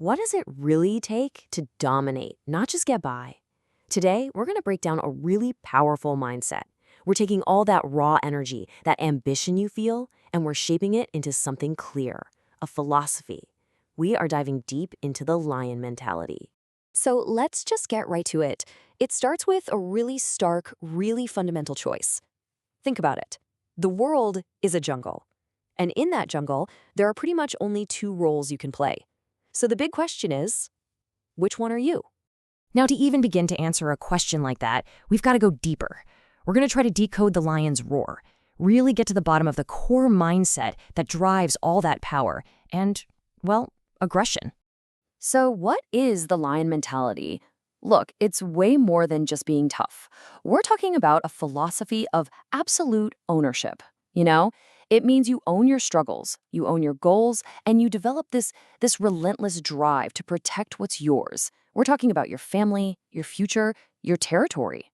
What does it really take to dominate, not just get by? Today, we're going to break down a really powerful mindset. We're taking all that raw energy, that ambition you feel, and we're shaping it into something clear, a philosophy. We are diving deep into the lion mentality. So let's just get right to it. It starts with a really stark, really fundamental choice. Think about it. The world is a jungle. And in that jungle, there are pretty much only two roles you can play. So the big question is, which one are you? Now, to even begin to answer a question like that, we've got to go deeper. We're going to try to decode the lion's roar, really get to the bottom of the core mindset that drives all that power and, well, aggression. So what is the lion mentality? Look, it's way more than just being tough. We're talking about a philosophy of absolute ownership. It means you own your struggles, you own your goals, and you develop this relentless drive to protect what's yours. We're talking about your family, your future, your territory.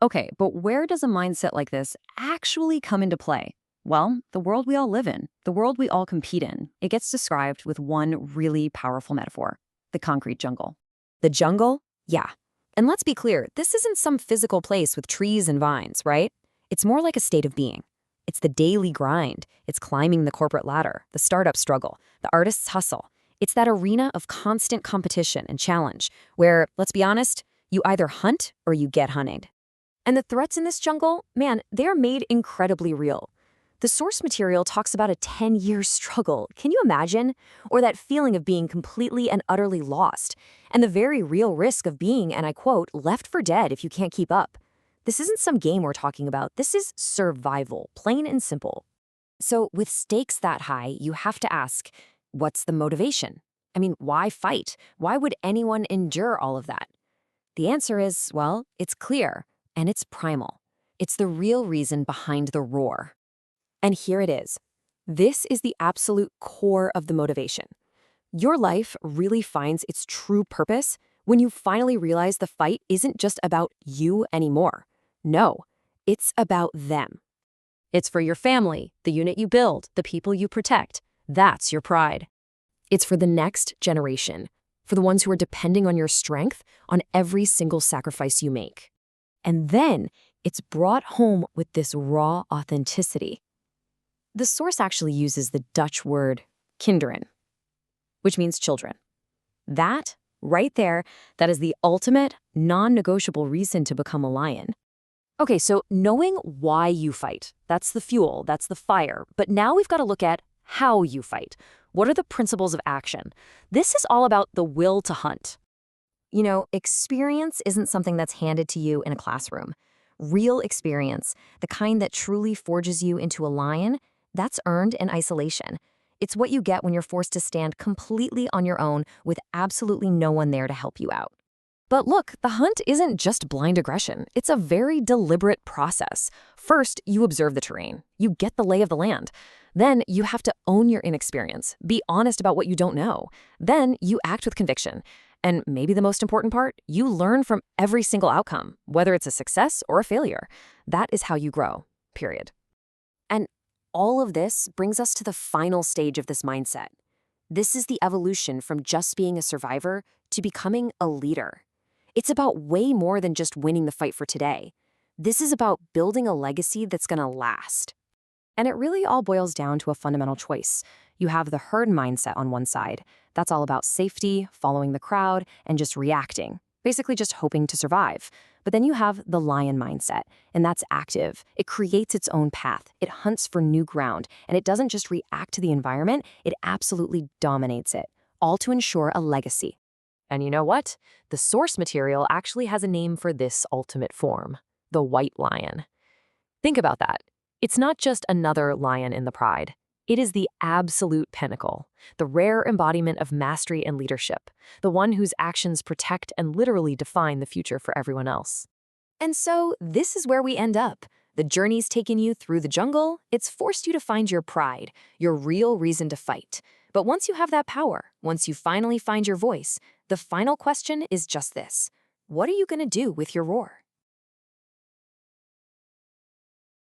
Okay, but where does a mindset like this actually come into play? Well, the world we all live in, the world we all compete in, it gets described with one really powerful metaphor: the concrete jungle. The jungle? Yeah. And let's be clear, this isn't some physical place with trees and vines, right? It's more like a state of being. It's the daily grind. It's climbing the corporate ladder, the startup struggle, the artist's hustle. It's that arena of constant competition and challenge where, let's be honest, you either hunt or you get hunted. And the threats in this jungle, man, they're made incredibly real. The source material talks about a 10-year struggle. Can you imagine? Or that feeling of being completely and utterly lost, and the very real risk of being, and I quote, left for dead if you can't keep up. This isn't some game we're talking about. This is survival, plain and simple. So with stakes that high, you have to ask, what's the motivation? I mean, why fight? Why would anyone endure all of that? The answer is, well, it's clear, and it's primal. It's the real reason behind the roar. And here it is. This is the absolute core of the motivation. Your life really finds its true purpose when you finally realize the fight isn't just about you anymore. No, it's about them. It's for your family, the unit you build, the people you protect. That's your pride. It's for the next generation, for the ones who are depending on your strength on every single sacrifice you make. And then it's brought home with this raw authenticity. The source actually uses the Dutch word kinderen, which means children. That, right there, that is the ultimate, non-negotiable reason to become a lion. Okay, so knowing why you fight, that's the fuel, that's the fire. But now we've got to look at how you fight. What are the principles of action? This is all about the will to hunt. Experience isn't something that's handed to you in a classroom. Real experience, the kind that truly forges you into a lion, that's earned in isolation. It's what you get when you're forced to stand completely on your own with absolutely no one there to help you out. But look, the hunt isn't just blind aggression. It's a very deliberate process. First, you observe the terrain. You get the lay of the land. Then you have to own your inexperience. Be honest about what you don't know. Then you act with conviction. And maybe the most important part, you learn from every single outcome, whether it's a success or a failure. That is how you grow, period. And all of this brings us to the final stage of this mindset. This is the evolution from just being a survivor to becoming a leader. It's about way more than just winning the fight for today. This is about building a legacy that's going to last. And it really all boils down to a fundamental choice. You have the herd mindset on one side. That's all about safety, following the crowd, and just reacting, basically just hoping to survive. But then you have the lion mindset, and that's active. It creates its own path. It hunts for new ground, and it doesn't just react to the environment, it absolutely dominates it, all to ensure a legacy. And you know what? The source material actually has a name for this ultimate form, the white lion. Think about that. It's not just another lion in the pride. It is the absolute pinnacle, the rare embodiment of mastery and leadership, the one whose actions protect and literally define the future for everyone else. And so this is where we end up. The journey's taken you through the jungle. It's forced you to find your pride, your real reason to fight. But once you have that power, once you finally find your voice, the final question is just this: what are you going to do with your roar?